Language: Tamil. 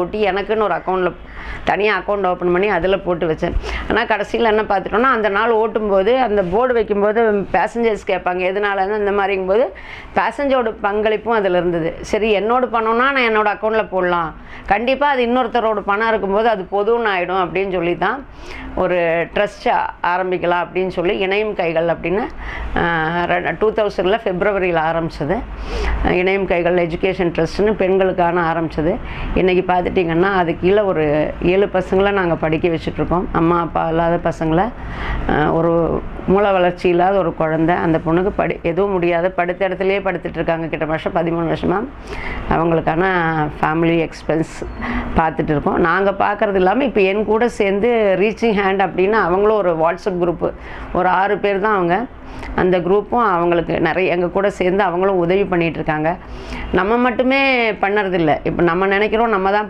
ஓட்டி எனக்குன்னு ஒரு அக்கௌண்ட்டில் தனியாக அக்கௌண்ட் ஓப்பன் பண்ணி அதில் போட்டு வச்சேன். ஆனால் கடைசியில் என்ன பார்த்துட்டோன்னா, அந்த நாள் ஓட்டும்போது அந்த போர்டு வைக்கும்போது பேசஞ்சர்ஸ் கேட்பாங்க எதனாலன்னு இந்த மாதிரிங்கும்போது பேசஞ்சரோட பங்களிப்பும் அதில் இருந்தது. சரி என்னோட பணம்னா நான் என்னோடய அக்கௌண்ட்டில் போடலாம், கண்டிப்பாக அது இன்னொருத்தரோட பணம் இருக்கும்போது அது பொதுன்னு ஆகிடும் அப்படின்னு சொல்லி தான் ஒரு ட்ரஸ்ட் ஆரம்பிக்கலாம் அப்படின்னு சொல்லி இணையும் கைகள் அப்படின்னு 2000 ஃபெப்ரவரியில் ஆரம்பித்தது. இணையும் கைகள் எஜுகேஷன் ட்ரஸ்ட்டுன்னு பெண்களுக்கான ஆரம்பித்தது. இன்றைக்கி பார்த்துட்டிங்கன்னா அது கீழே ஒரு 7 பசங்களை நாங்கள் படிக்க வச்சுட்ருக்கோம். அம்மா அப்பா இல்லாத பசங்களை, ஒரு மூளை வளர்ச்சி இல்லாத ஒரு குழந்தை, அந்த பொண்ணுக்கு எதுவும் முடியாது, படுத்த இடத்துலையே படுத்துட்ருக்காங்க கிட்ட வருஷம் 13 வருஷமாக. அவங்களுக்கான ஃபேமிலி எக்ஸ்பென்ஸ் பார்த்துட்டு இருக்கோம். நாங்கள் பார்க்குறது இல்லாமல் இப்போ என் கூட சேர்ந்து ரீச்சிங் ஹேண்ட் அப்படின்னு அவங்களும் ஒரு வாட்ஸ்அப் குரூப்பு, ஒரு 6 பேர் தான் அவங்க. அந்த குரூப்பும் அவங்களுக்கு நிறைய எங்கள் கூட சேர்ந்து அவங்களும் உதவி பண்ணிகிட்ருக்காங்க. நம்ம மட்டுமே பண்ணுறதில்ல. இப்போ நம்ம நினைக்கிறோம் நம்ம தான்